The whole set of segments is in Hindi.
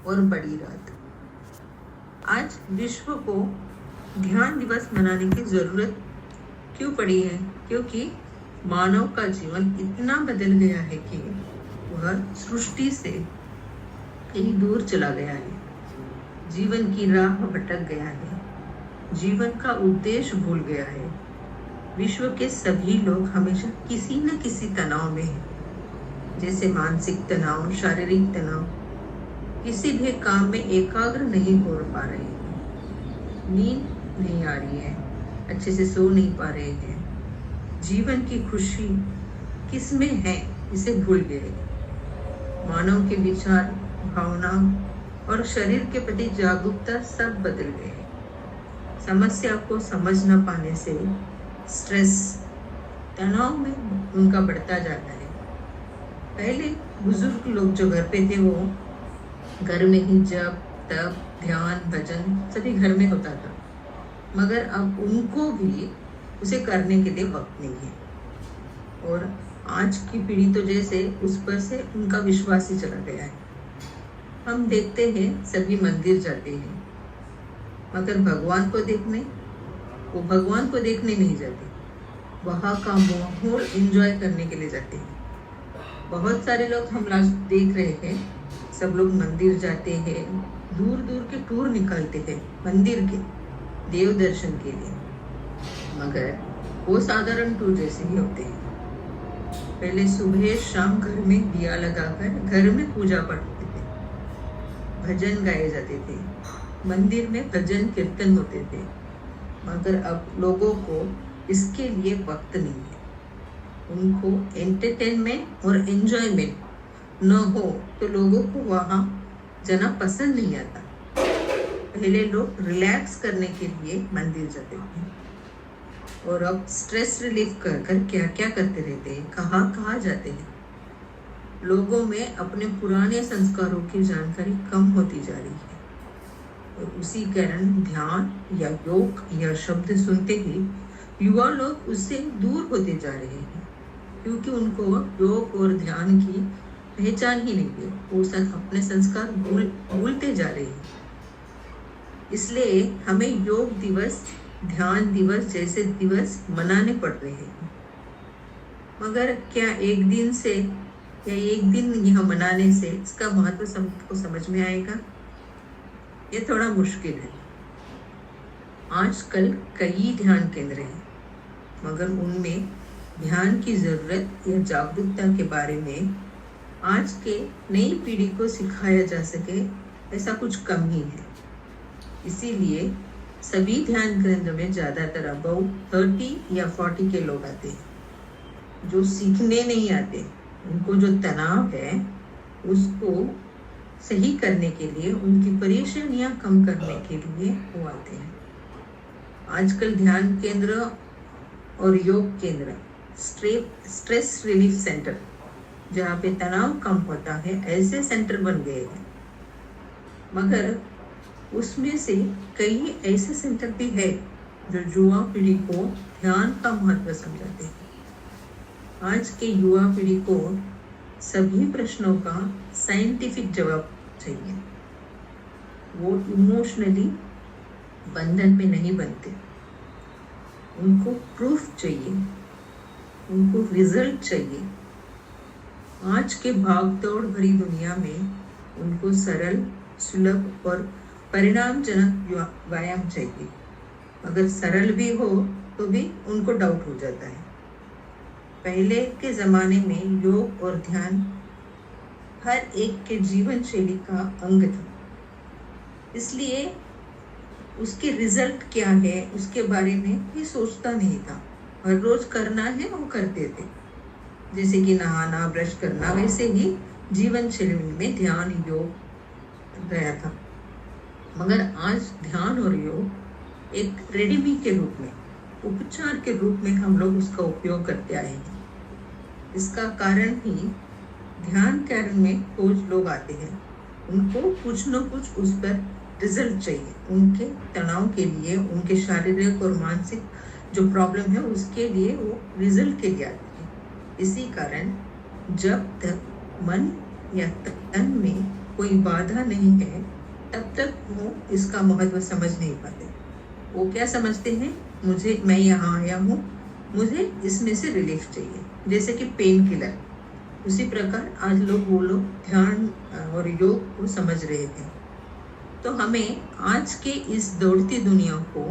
और बड़ी रात। आज विश्व को ध्यान दिवस मनाने की जरूरत क्यों पड़ी है? क्योंकि मानव का जीवन इतना बदल गया है कि वह सृष्टि से कहीं दूर चला गया है, जीवन की राह भटक गया है, जीवन का उद्देश्य भूल गया है। विश्व के सभी लोग हमेशा किसी न किसी तनाव में हैं, जैसे मानसिक तनाव, शारीरिक तनाव, किसी भी काम में एकाग्र नहीं हो पा रहे हैं, नींद नहीं आ रही है, अच्छे से सो नहीं पा रहे हैं, जीवन की खुशी किस में है इसे भूल गए। मानव के विचार, भावना और शरीर के प्रति जागरूकता सब बदल गए। समस्या को समझ न पाने से स्ट्रेस, तनाव में उनका बढ़ता जाता है। पहले बुजुर्ग लोग जो घर पे थे वो घर में ही जप, तप, ध्यान, भजन सभी घर में होता था, मगर अब उनको भी उसे करने के लिए वक्त नहीं है। और आज की पीढ़ी तो जैसे उस पर से उनका विश्वास ही चला गया है। हम देखते हैं सभी मंदिर जाते हैं, मगर भगवान को देखने नहीं जाते, वहाँ का माहौल एंजॉय करने के लिए जाते हैं। बहुत सारे लोग हम देख रहे हैं, सब लोग मंदिर जाते हैं, दूर दूर के टूर निकालते हैं मंदिर के देव दर्शन के लिए, मगर वो साधारण टूर जैसे ही होते हैं। पहले सुबह शाम घर में दिया लगाकर घर में पूजा पढ़ते थे, भजन गाए जाते थे, मंदिर में भजन कीर्तन होते थे, मगर अब लोगों को इसके लिए वक्त नहीं है। उनको एंटरटेनमेंट और एंजॉयमेंट न हो तो लोगों को वहाँ जाना पसंद नहीं आता। पहले लोग रिलैक्स करने के लिए मंदिर जाते थे, और अब स्ट्रेस रिलीफ कर कर क्या क्या करते रहते हैं, कहाँ जाते हैं। लोगों में अपने पुराने संस्कारों की जानकारी कम होती जा रही है, और उसी कारण ध्यान या योग या शब्द सुनते ही युवा लोग उससे दूर होते जा रहे हैं, क्योंकि उनको योग और ध्यान की पहचान ही नहीं है। वो अपने संस्कार भूलते जा रहे हैं। इसलिए हमें योग दिवस, ध्यान दिवस जैसे दिवस मनाने पड़ रहे हैं। मगर क्या एक दिन से या एक दिन यह मनाने से इसका महत्व सबको समझ में आएगा? ये थोड़ा मुश्किल है। आजकल कई ध्यान केंद्र हैं, मगर उनमें ध्यान की जरूरत या जागरूकता के बारे में आज के नई पीढ़ी को सिखाया जा सके ऐसा कुछ कम ही है। इसीलिए सभी ध्यान केंद्र में ज़्यादातर अबव 30 या 40 के लोग आते हैं, जो सीखने नहीं आते। उनको जो तनाव है उसको सही करने के लिए, उनकी परेशानियां कम करने के लिए वो आते हैं। आजकल ध्यान केंद्र और योग केंद्र, स्ट्रेस रिलीफ सेंटर, जहाँ पे तनाव कम होता है, ऐसे सेंटर बन गए हैं। मगर उसमें से कई ऐसे सेंटर भी है जो युवा पीढ़ी को ध्यान का महत्व समझाते हैं। आज के युवा पीढ़ी को सभी प्रश्नों का साइंटिफिक जवाब चाहिए। वो इमोशनली बंधन में नहीं बनते, उनको प्रूफ चाहिए, उनको रिजल्ट चाहिए। आज के भागदौड़ भरी दुनिया में उनको सरल, सुलभ और परिणामजनक व्यायाम चाहिए। अगर सरल भी हो तो भी उनको डाउट हो जाता है। पहले के ज़माने में योग और ध्यान हर एक के जीवन शैली का अंग था, इसलिए उसके रिजल्ट क्या है उसके बारे में कोई सोचता नहीं था। हर रोज करना है वो करते थे, जैसे कि नहाना, ब्रश करना, वैसे ही जीवन शैली में ध्यान योग गया था। मगर आज ध्यान और योग एक रेडीमेड के रूप में, उपचार के रूप में हम लोग उसका उपयोग करते आए हैं। इसका कारण ही ध्यान केंद्र में रोज लोग आते हैं, उनको कुछ न कुछ उस पर रिजल्ट चाहिए। उनके तनाव के लिए, उनके शारीरिक और मानसिक जो प्रॉब्लम है उसके लिए वो रिजल्ट के लिए आते हैं। इसी कारण जब तक मन या तन में कोई बाधा नहीं है, तब तक वो इसका महत्व समझ नहीं पाते। वो क्या समझते हैं, मैं यहाँ आया हूँ, मुझे इसमें से रिलीफ चाहिए, जैसे कि पेन किलर। उसी प्रकार आज वो लोग ध्यान और योग को समझ रहे थे। तो हमें आज के इस दौड़ती दुनिया को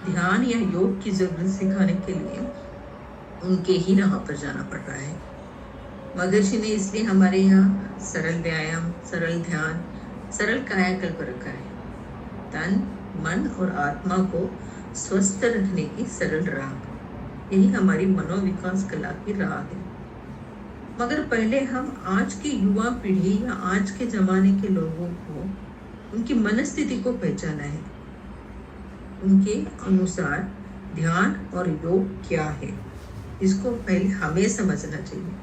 ध्यान या योग की जरूरत सिखाने के लिए उनके ही राह पर जाना पड़ रहा है। महर्षि ने इसलिए हमारे यहाँ सरल व्यायाम, सरल ध्यान, सरल कायाकल्प रखा है। तन, मन और आत्मा को स्वस्थ रखने की सरल राह, यही हमारी मनोविकास कला की राह है। मगर पहले हम आज की युवा पीढ़ी या आज के जमाने के लोगों को उनकी मनस्थिति को पहचाना है। उनके अनुसार ध्यान और योग क्या है, इसको पहले हमें समझना चाहिए।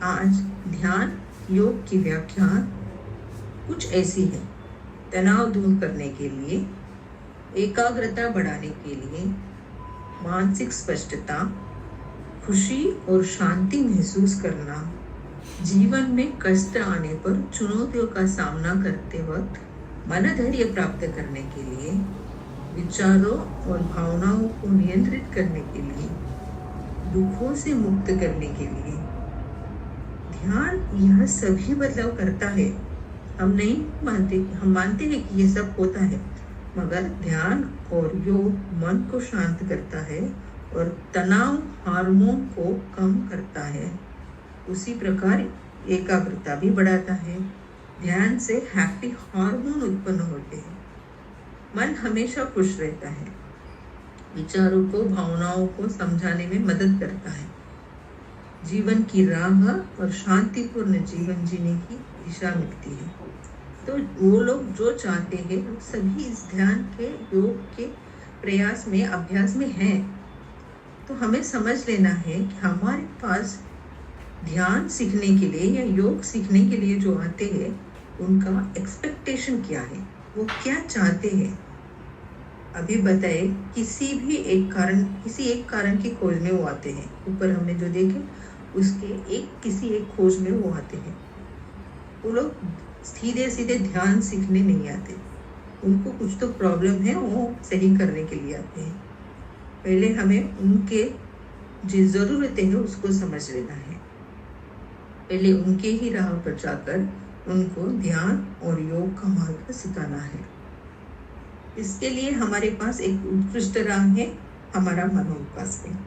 आज ध्यान योग की व्याख्या कुछ ऐसी है: तनाव दूर करने के लिए, एकाग्रता बढ़ाने के लिए, मानसिक स्पष्टता, खुशी और शांति महसूस करना, जीवन में कष्ट आने पर चुनौतियों का सामना करते वक्त मनोधैर्य प्राप्त करने के लिए, विचारों और भावनाओं को नियंत्रित करने के लिए, दुखों से मुक्त करने के लिए। ध्यान यह सभी बदलाव करता है। हम मानते हैं कि ये सब होता है, मगर ध्यान और योग मन को शांत करता है और तनाव हार्मोन को कम करता है। उसी प्रकार एकाग्रता भी बढ़ाता है। ध्यान से हैप्पी हार्मोन उत्पन्न होते हैं। मन हमेशा खुश रहता है। विचारों को, भावनाओं को समझाने में मदद करता है। जीवन की राह और शांतिपूर्ण जीवन जीने की दिशा मिलती है। तो वो लोग जो चाहते हैं वो सभी इस ध्यान के, योग के प्रयास में, अभ्यास में हैं। तो हमें समझ लेना है कि हमारे पास ध्यान सीखने के लिए या योग सीखने के लिए जो आते हैं उनका एक्सपेक्टेशन क्या है, वो क्या चाहते हैं। अभी बताए किसी एक कारण की खोज में वो आते हैं। ऊपर हमने जो देखे उसके किसी एक खोज में वो आते हैं। वो लोग सीधे ध्यान सीखने नहीं आते। उनको कुछ तो प्रॉब्लम है, वो सही करने के लिए आते हैं। पहले हमें उनके जो ज़रूरतें हैं उसको समझ लेना है। पहले उनके ही राह पर जाकर उनको ध्यान और योग का मार्ग सिखाना है। इसके लिए हमारे पास एक उत्कृष्ट राह है, हमारा मनोविकास है,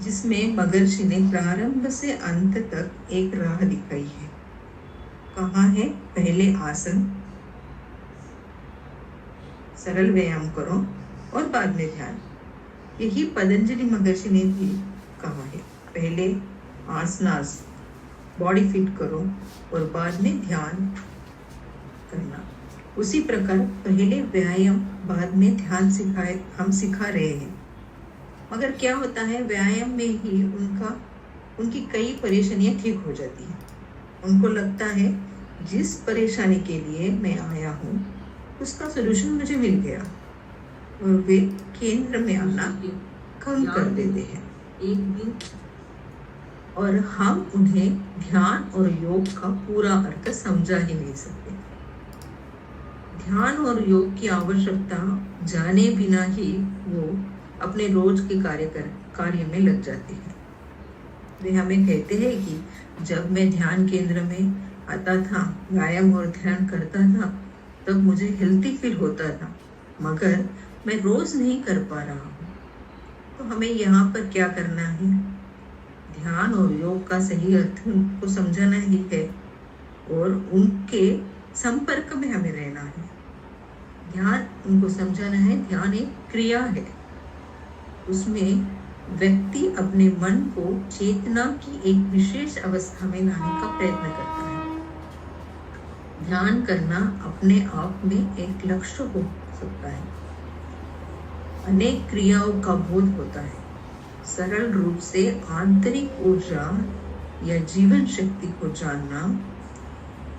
जिसमें महर्षि ने प्रारंभ से अंत तक एक राह दिखाई है। कहाँ है? पहले आसन, सरल व्यायाम करो और बाद में ध्यान। यही पतंजलि महर्षि ने भी कहा है। पहले आसनास, बॉडी फिट करो और बाद में ध्यान करना। उसी प्रकार पहले व्यायाम, बाद में ध्यान हम सिखा रहे हैं। मगर क्या होता है, व्यायाम में ही उनकी कई परेशानियां ठीक हो जाती हैं। उनको लगता है जिस परेशानी के लिए मैं आया हूँ उसका सलूशन मुझे मिल गया, और वे केंद्र में आना कम कर देते हैं एक दिन, और हम उन्हें ध्यान और योग का पूरा अर्थ समझा ही नहीं सकते। ध्यान और योग की आवश्यकता जाने बिना ही वो अपने रोज के कार्य में लग जाते हैं। वे हमें कहते हैं कि जब मैं ध्यान केंद्र में आता था, व्यायाम और ध्यान करता था, तब मुझे हेल्थी फील होता था, मगर मैं रोज नहीं कर पा रहा हूँ। तो हमें यहाँ पर क्या करना है? ध्यान और योग का सही अर्थ उनको समझाना ही है और उनके संपर्क में हमें रहना है। ध्यान उनको समझाना है, ध्यान एक क्रिया है। उसमें व्यक्ति अपने मन को चेतना की एक विशेष अवस्था में लाने का प्रयत्न करता है। ध्यान करना अपने आप में एक लक्ष्य हो सकता है। अनेक क्रियाओं का बोध होता है। सरल रूप से आंतरिक ऊर्जा या जीवन शक्ति को जानना,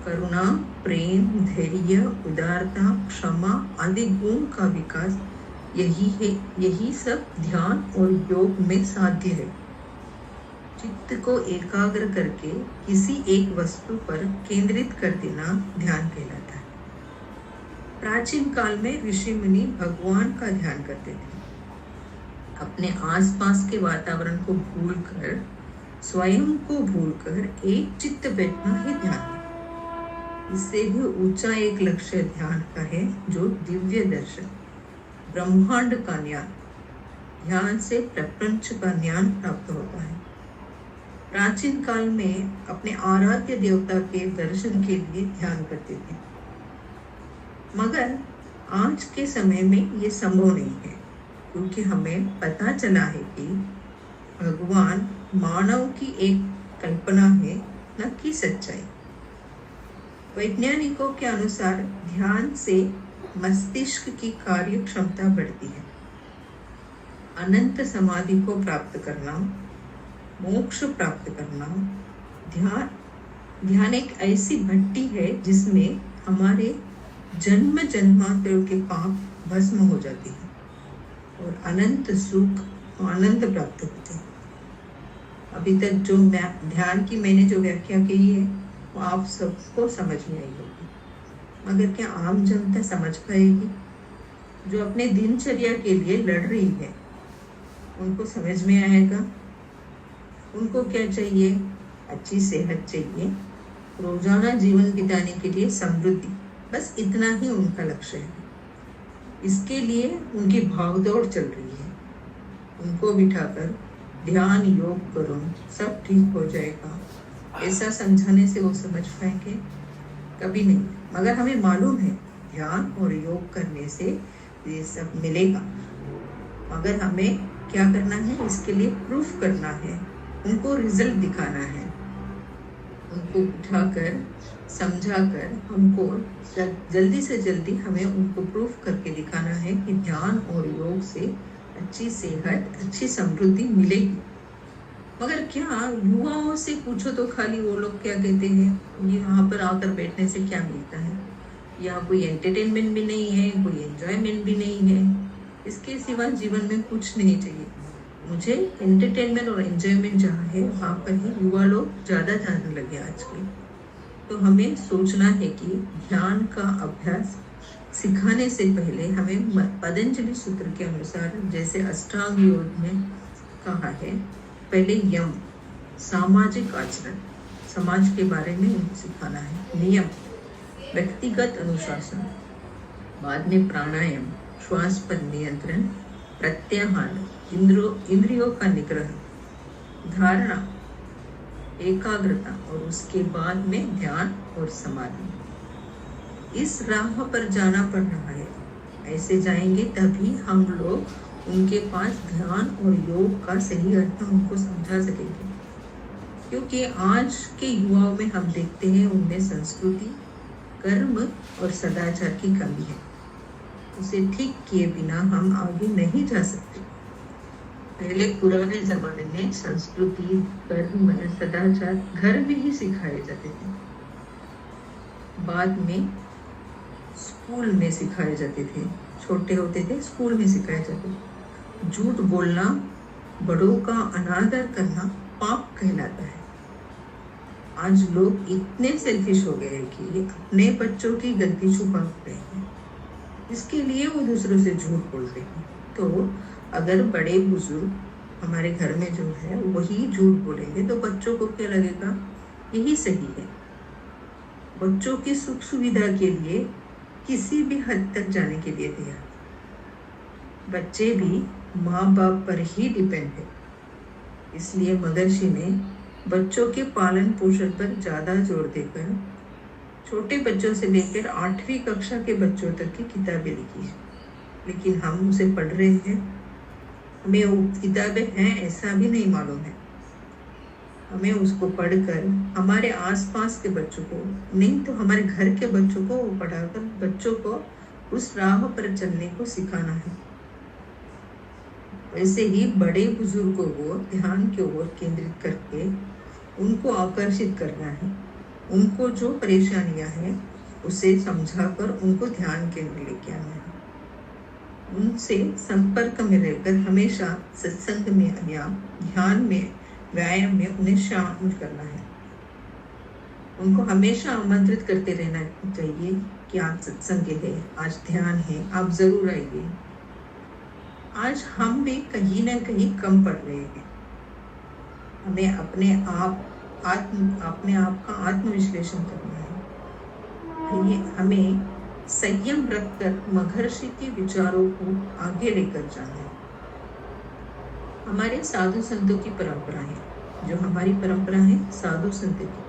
करुणा, प्रेम, धैर्य, उदारता, क्षमा आदि गुण का विकास, यही सब ध्यान और योग में साध्य है। चित्त को एकाग्र करके किसी एक वस्तु पर केंद्रित कर देना ध्यान कहलाता है। प्राचीन काल में ऋषि मुनि भगवान का ध्यान करते थे। अपने आसपास के वातावरण को भूलकर, स्वयं को भूलकर एक चित्त बैठना ही ध्यान है। इससे भी ऊंचा एक लक्ष्य ध्यान का है, जो दिव्य दर्शन, ब्रह्मांड का ज्ञान। ध्यान से प्रपंच का ज्ञान प्राप्त होता है। प्राचीन काल में अपने आराध्य देवता के दर्शन के लिए ध्यान करते थे, मगर आज के समय में ये संभव नहीं है, क्योंकि हमें पता चला है कि भगवान मानव की एक कल्पना है, न कि सच्चाई। वैज्ञानिकों के अनुसार ध्यान से मस्तिष्क की कार्य क्षमता बढ़ती है। अनंत समाधि को प्राप्त करना, मोक्ष प्राप्त करना। ध्यान एक ऐसी भट्टी है जिसमें हमारे जन्म जन्मांतरों के पाप भस्म हो जाते हैं और अनंत सुख आनंद प्राप्त होते हैं। अभी तक जो ध्यान की मैंने जो व्याख्या की है वो आप सबको समझ में आई होगी, मगर क्या आम जनता समझ पाएगी? जो अपने दिनचर्या के लिए लड़ रही है, उनको समझ में आएगा? उनको क्या चाहिए? अच्छी सेहत चाहिए, रोजाना जीवन बिताने के लिए समृद्धि, बस इतना ही उनका लक्ष्य है। इसके लिए उनकी भागदौड़ चल रही है। उनको बिठाकर ध्यान योग करो, सब ठीक हो जाएगा, ऐसा समझाने से वो समझ पाएंगे? कभी नहीं। मगर हमें मालूम है ध्यान और योग करने से ये सब मिलेगा, मगर हमें क्या करना है? इसके लिए प्रूफ करना है, उनको रिजल्ट दिखाना है, उनको उठाकर समझाकर हमको जल्दी से जल्दी हमें उनको प्रूफ करके दिखाना है कि ध्यान और योग से अच्छी सेहत, अच्छी समृद्धि मिलेगी। मगर क्या युवाओं से पूछो तो खाली वो लोग क्या कहते हैं, ये यहाँ पर आकर बैठने से क्या मिलता है? यहाँ कोई एंटरटेनमेंट भी नहीं है, कोई एंजॉयमेंट भी नहीं है, इसके सिवा जीवन में कुछ नहीं चाहिए। मुझे एंटरटेनमेंट और एंजॉयमेंट जहाँ है वहाँ पर ही युवा लोग ज़्यादा जाने लगे आजकल। तो हमें सोचना है कि ध्यान का अभ्यास सिखाने से पहले हमें पतंजलि सूत्र के अनुसार, जैसे अष्टांग योग में कहा है, पहले यम, सामाजिक आचरण, समाज के बारे में उनको सिखाना है, नियम, व्यक्तिगत अनुशासन, बाद में प्राणायाम, श्वास पर नियंत्रण, प्रत्याहार, इंद्रियों का निग्रह, धारणा, एकाग्रता, और उसके बाद में ध्यान और समाधि। इस राह पर जाना पड़ रहा है। ऐसे जाएंगे तभी हम लोग उनके पास ध्यान और योग का सही अर्थ उनको समझा सकेंगे। क्योंकि आज के युवाओं में हम देखते हैं उनमें संस्कृति, कर्म और सदाचार की कमी है। उसे ठीक किए बिना हम आगे नहीं जा सकते। पहले पुराने जमाने में संस्कृति, कर्म, सदाचार घर में ही सिखाए जाते थे, बाद में स्कूल में सिखाए जाते थे। छोटे होते थे स्कूल में सिखाए जाते थे। झूठ बोलना, बड़ों का अनादर करना पाप कहलाता है। आज लोग इतने सेल्फिश हो गए हैं कि अपने बच्चों की गलती छुपा रहे हैं, इसके लिए वो दूसरों से झूठ बोलते हैं। तो अगर बड़े बुजुर्ग हमारे घर में जो है वही झूठ बोलेंगे तो बच्चों को क्या लगेगा? यही सही है। बच्चों की सुख सुविधा के लिए किसी भी हद तक जाने के लिए तैयार। बच्चे भी माँ बाप पर ही डिपेंड है। इसलिए महर्षि ने बच्चों के पालन पोषण पर ज़्यादा जोर देकर छोटे बच्चों से लेकर 8वीं कक्षा के बच्चों तक की किताबें लिखी है। लेकिन हम उसे पढ़ रहे हैं, हमें वो किताबें हैं ऐसा भी नहीं मालूम है। हमें उसको पढ़कर हमारे आसपास के बच्चों को, नहीं तो हमारे घर के बच्चों को वो पढ़ाकर बच्चों को उस राह पर चलने को सिखाना है। वैसे ही बड़े बुजुर्गों को ध्यान की ओर केंद्रित करके उनको आकर्षित करना है। उनको जो परेशानियां हैं उसे समझाकर उनको ध्यान केंद्र लेके आना है। उनसे संपर्क में रहकर हमेशा सत्संग में या ध्यान में व्यायाम में उन्हें शामिल करना है। उनको हमेशा आमंत्रित करते रहना चाहिए कि आज सत्संग है, आज ध्यान है, आप जरूर आइए। आज हम भी कहीं ना कहीं कम पड़ रहे हैं। हमें अपने आप का आत्मविश्लेषण करना है। हमें संयम रखकर महर्षि के विचारों को आगे लेकर जाना है। हमारे साधु संतों की परंपरा है, जो हमारी परंपरा है साधु संतों की।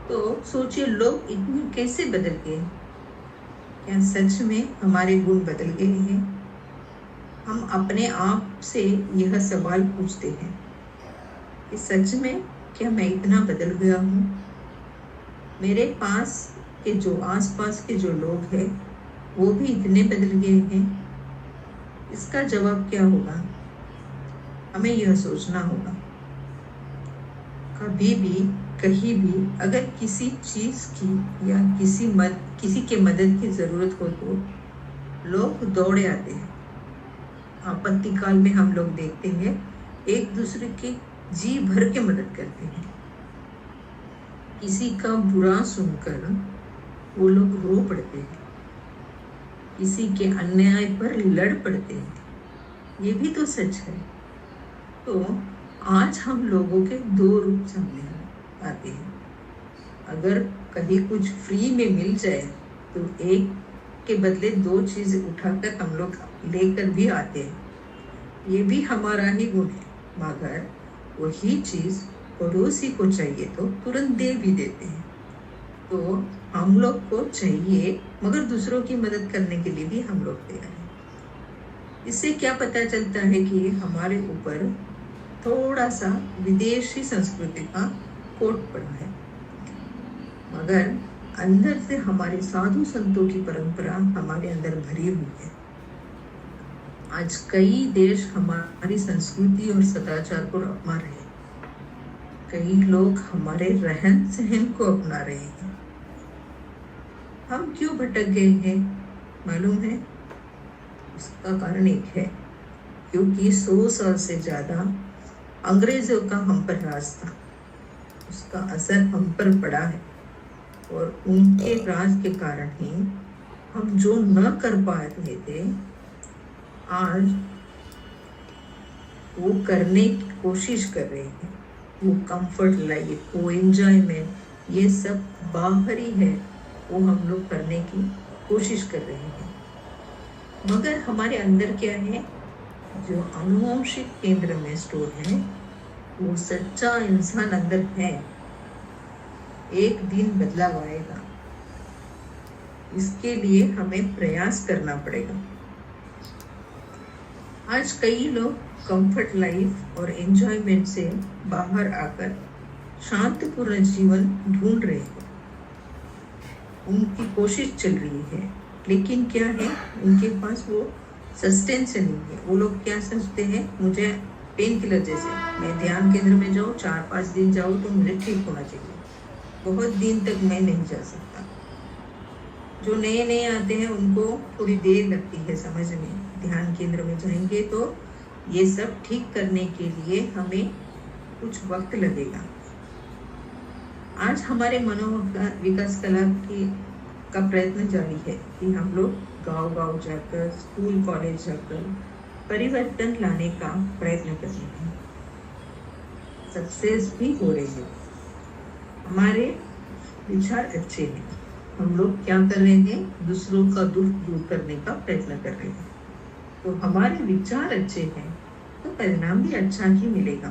तो सोचिए, लोग इतने कैसे बदल गए? क्या सच में हमारे गुण बदल गए हैं? हम अपने आप से यह सवाल पूछते हैं कि सच में क्या मैं इतना बदल गया हूँ? मेरे पास के जो आसपास के जो लोग हैं वो भी इतने बदल गए हैं? इसका जवाब क्या होगा? हमें यह सोचना होगा। कभी भी कहीं भी अगर किसी चीज की या किसी के मदद की जरूरत हो तो लोग दौड़े आते हैं। आपत्ति काल में हम लोग देखते हैं एक दूसरे के जी भर के मदद करते हैं। किसी का बुरा सुनकर वो लोग रो पड़ते हैं, किसी के अन्याय पर लड़ पड़ते हैं। ये भी तो सच है। तो आज हम लोगों के दो रूप सामने आते हैं। अगर कहीं कुछ फ्री में मिल जाए तो एक के बदले दो चीज उठाकर हम लोग लेकर भी आते हैं। ये भी हमारा ही गुण है। मगर वही चीज पड़ोसी को चाहिए तो तुरंत दे भी देते हैं। तो हम लोग को चाहिए, मगर दूसरों की मदद करने के लिए भी हम लोग तैयार हैं। इससे क्या पता चलता है कि हमारे ऊपर थोड़ा सा विदेशी संस्कृति का कोट पड़ा है, मगर अंदर से हमारे साधु संतों की परंपरा हमारे अंदर भरी हुई है। आज कई देश हमारी संस्कृति और सदाचार को अपना रहे हैं। कई लोग हमारे रहन सहन को अपना रहे हैं। हम क्यों भटक गए हैं मालूम है? उसका कारण एक है, क्योंकि 100 साल से ज्यादा अंग्रेजों का हम पर राज था। उसका असर हम पर पड़ा है और उनके राज के कारण ही हम जो न कर पा रहे थे आज वो करने की कोशिश कर रहे हैं। वो कंफर्ट लाइफ, वो एंजॉयमेंट, ये सब बाहरी है, वो हम लोग करने की कोशिश कर रहे हैं। मगर हमारे अंदर क्या है? जो आनुवंशिक केंद्र में स्टोर है, वो सच्चा इंसान अंदर है। एक दिन बदलाव आएगा। इसके लिए हमें प्रयास करना पड़ेगा। आज कई लोग कंफर्ट लाइफ और एंजॉयमेंट से बाहर आकर शांतिपूर्ण जीवन ढूंढ रहे हैं। उनकी कोशिश चल रही है, लेकिन क्या है, उनके पास वो सस्टेंस नहीं है। वो लोग क्या सोचते हैं, मुझे पेन किलर जैसे मैं ध्यान केंद्र में जाऊँ, 4-5 दिन जाऊँ तो मुझे ठीक होना चाहिए, बहुत दिन तक मैं नहीं जा सकता। जो नए आते हैं उनको थोड़ी देर लगती है समझ में। ध्यान केंद्र में जाएंगे तो ये सब ठीक करने के लिए हमें कुछ वक्त लगेगा। आज हमारे मनोविकास कला का प्रयत्न जारी है कि हम लोग गांव-गांव जाकर, स्कूल कॉलेज जाकर परिवर्तन लाने का प्रयत्न कर रहे हैं। सक्सेस भी हो रहे हैं। हमारे विचार अच्छे हैं। हम लोग क्या कर रहे हैं? दूसरों का दुख दूर करने का प्रयत्न कर रहे हैं। तो हमारे विचार अच्छे हैं तो परिणाम भी अच्छा ही मिलेगा।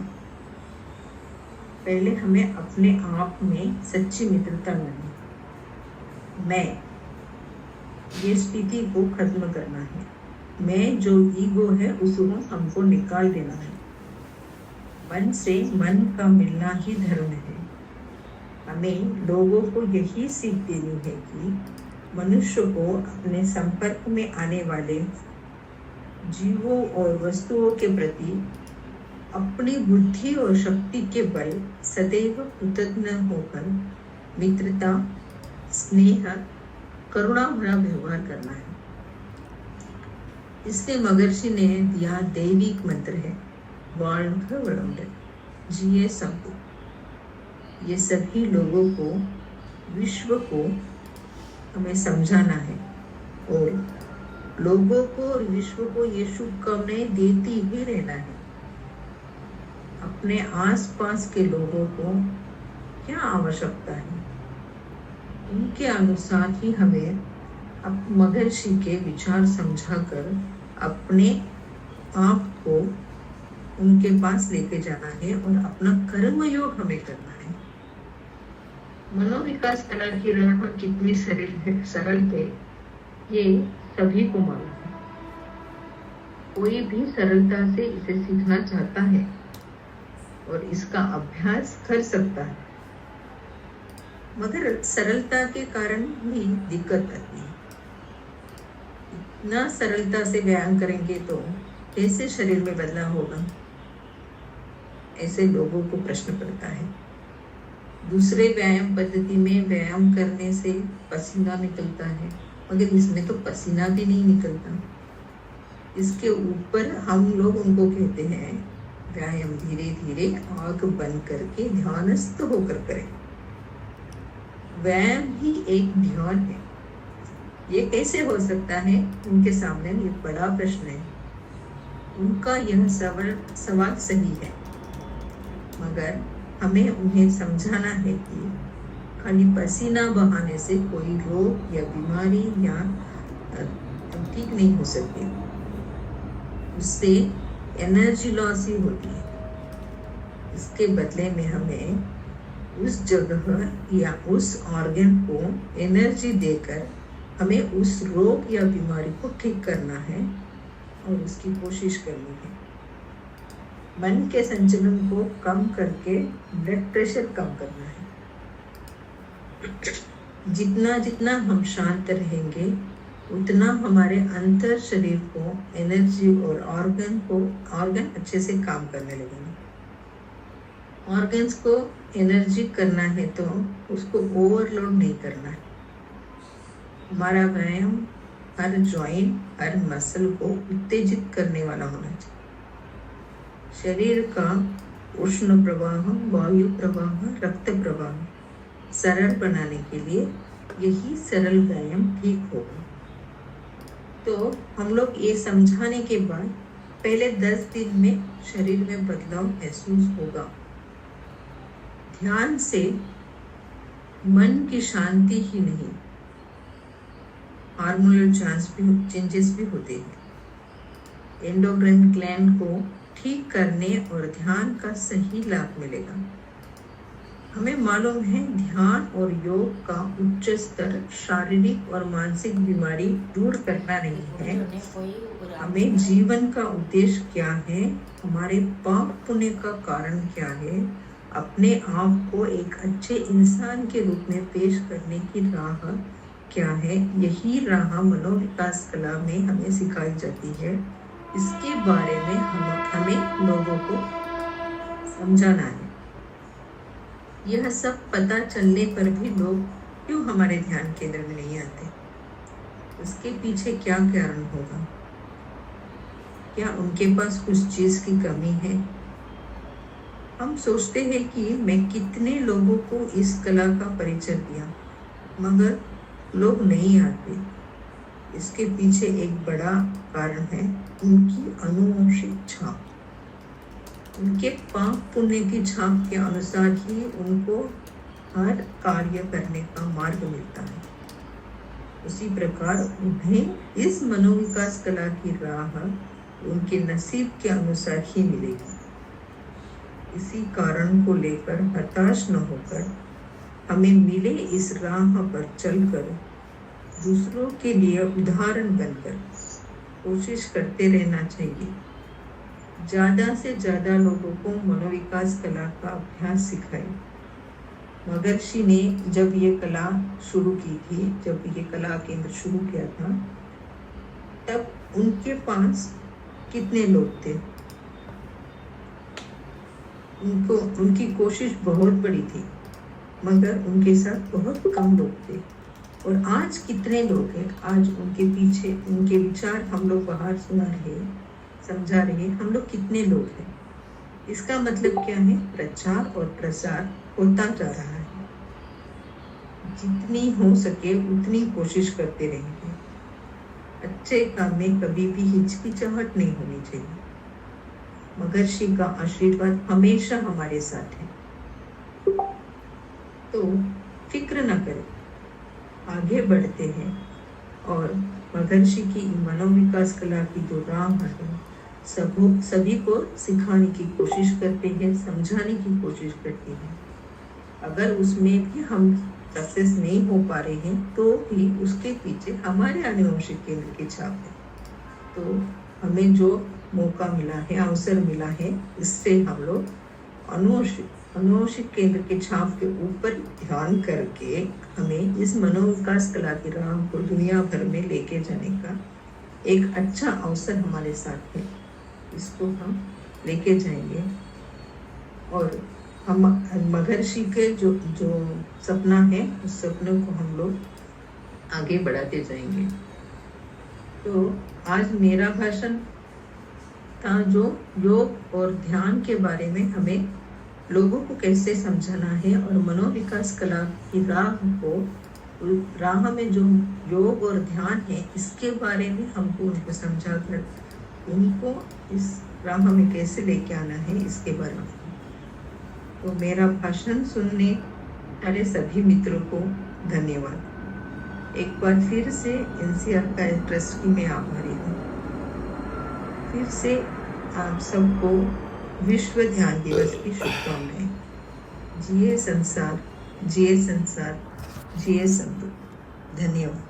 पहले हमें अपने आप में सच्ची मित्रता लानी। मैं, ये स्थिति को खत्म करना है। मैं जो ईगो है उसको हमको निकाल देना है। मन से मन का मिलना ही धर्म है। हमें लोगों को यही सीख देनी है कि मनुष्य को अपने संपर्क में आने वाले जीवों और वस्तुओं के प्रति अपनी बुद्धि और शक्ति के बल सदैव कृतज्ञ होकर मित्रता, स्नेह, करुणा भरा व्यवहार करना है। इसलिए महर्षि ने दिया दैविक मंत्र है, வாழ்க வளமுடன்। जिए सब। ये सभी लोगों को, विश्व को हमें समझाना है और लोगों को और विश्व को ये शुभकामनाएं देती ही रहना है। अपने आसपास के लोगों को क्या आवश्यकता है, उनके अनुसार ही हमें महर्षि के विचार समझाकर अपने आप को उनके पास लेके जाना है और अपना कर्म योग हमें करना है। मनोविकास कला की राह कितनी सरल है ये सभी को मालूम है। कोई भी सरलता से इसे सीखना चाहता है और इसका अभ्यास कर सकता है, मगर सरलता के कारण भी दिक्कत आती है। इतना सरलता से व्यायाम करेंगे तो कैसे शरीर में बदलाव होगा, ऐसे लोगों को प्रश्न पड़ता है। दूसरे व्यायाम पद्धति में व्यायाम करने से पसीना निकलता है, मगर इसमें तो पसीना भी नहीं निकलता। इसके ऊपर हम लोग उनको कहते हैं व्यायाम धीरे धीरे आंख बंद करके ध्यानस्थ होकर करें। व्यायाम ही एक ध्यान है। ये कैसे हो सकता है, उनके सामने ये बड़ा प्रश्न है। उनका यह सवाल सही है, मगर हमें उन्हें समझाना है कि खाली पसीना बहाने से कोई रोग या बीमारी या ठीक नहीं हो सकती। उससे एनर्जी लॉस ही होती है। इसके बदले में हमें उस जगह या उस ऑर्गन को एनर्जी देकर हमें उस रोग या बीमारी को ठीक करना है और उसकी कोशिश करनी है। मन के संचलन को कम करके ब्लड प्रेशर कम करना है। जितना जितना हम शांत रहेंगे उतना हमारे अंतर शरीर को एनर्जी और ऑर्गन अच्छे से काम करने लगेंगे। ऑर्गन्स को एनर्जी करना है तो उसको ओवरलोड नहीं करना है। हमारा व्यायाम हर जॉइंट, हर मसल को उत्तेजित करने वाला होना चाहिए। शरीर का उष्ण प्रवाह, वायु प्रवाह, रक्त प्रवाह सरल बनाने के लिए यही सरल व्यायाम ठीक होगा। तो हम लोग ये समझाने के बाद पहले 10 दिन में शरीर में बदलाव महसूस होगा। ध्यान से मन की शांति ही नहीं, हार्मोनल चेंजेस भी होते हैं। एंडोक्राइन ग्लैंड को ठीक करने और ध्यान का सही लाभ मिलेगा। हमें मालूम है ध्यान और योग का उच्च स्तर शारीरिक और मानसिक बीमारी दूर करना नहीं है। हमें जीवन का उद्देश्य क्या है, हमारे पाप पुण्य का कारण क्या है, अपने आप को एक अच्छे इंसान के रूप में पेश करने की राह क्या है, यही राह मनोविकास कला में हमें सिखाई जाती है। इसके बारे में हमें लोगों को समझाना है। यह सब पता चलने पर भी लोग क्यों हमारे ध्यान केंद्र में नहीं आते, उसके पीछे क्या कारण होगा? क्या उनके पास कुछ चीज की कमी है? हम सोचते हैं कि मैं कितने लोगों को इस कला का परिचय दिया, मगर लोग नहीं आते। इसके पीछे एक बड़ा कारण है उनकी अनुवंशिक छाप। उनके पाप पुण्य की छाप के अनुसार ही उनको हर कार्य करने का मार्ग मिलता है। उसी प्रकार उन्हें इस मनोविकास कला की राह उनके नसीब के अनुसार ही मिलेगी। इसी कारण को लेकर हताश न होकर हमें मिले इस राह पर चलकर दूसरों के लिए उदाहरण बनकर कोशिश करते रहना चाहिए। ज़्यादा से ज़्यादा लोगों को मनोविकास कला का अभ्यास सिखाएं। महर्षि ने जब ये कला शुरू की थी, जब ये कला केंद्र शुरू किया था, तब उनके पास कितने लोग थे? उनकी कोशिश बहुत बड़ी थी, मगर उनके साथ बहुत कम लोग थे। और आज कितने लोग हैं? आज उनके पीछे उनके विचार हम लोग बाहर सुना रहे, समझा रहे, हम लोग कितने लोग हैं? इसका मतलब क्या है? प्रचार और प्रसार होता जा रहा है। जितनी हो सके उतनी कोशिश करते रहेंगे। अच्छे काम में कभी भी हिचकिचाहट नहीं होनी चाहिए। महर्षि का आशीर्वाद हमेशा हमारे साथ है, तो फिक्र न करें, आगे बढ़ते हैं और महर्षि की मनोविकास कला की जो राह है सभी को सिखाने की कोशिश करते हैं, समझाने की कोशिश करते हैं। अगर उसमें भी हम सक्सेस नहीं हो पा रहे हैं तो भी उसके पीछे हमारे आनुवंशिक केंद्र की छाप है। तो हमें जो मौका मिला है, अवसर मिला है, इससे हम लोग अनुवंशिक केंद्र के छाप के ऊपर ध्यान करके हमें इस मनोविकास कला की राह को दुनिया भर में लेके जाने का एक अच्छा अवसर हमारे साथ है। इसको हम लेके जाएंगे और हम महर्षि के जो सपना है उस सपने को हम लोग आगे बढ़ाते जाएंगे। तो आज मेरा भाषण था जो योग और ध्यान के बारे में हमें लोगों को कैसे समझाना है और मनोविकास कला की राह में जो योग और ध्यान है इसके बारे में हमको उनको समझाकर उनको इस राह में कैसे लेके आना है इसके बारे में। तो मेरा भाषण सुनने वाले सभी मित्रों को धन्यवाद। एक बार फिर से एनसीआर का ट्रस्ट की मैं आभारी हूँ। फिर से आप सबको विश्व ध्यान दिवस की शुभकामनाएं। जिए संसार, जिए संसार, जिए संतु। धन्यवाद।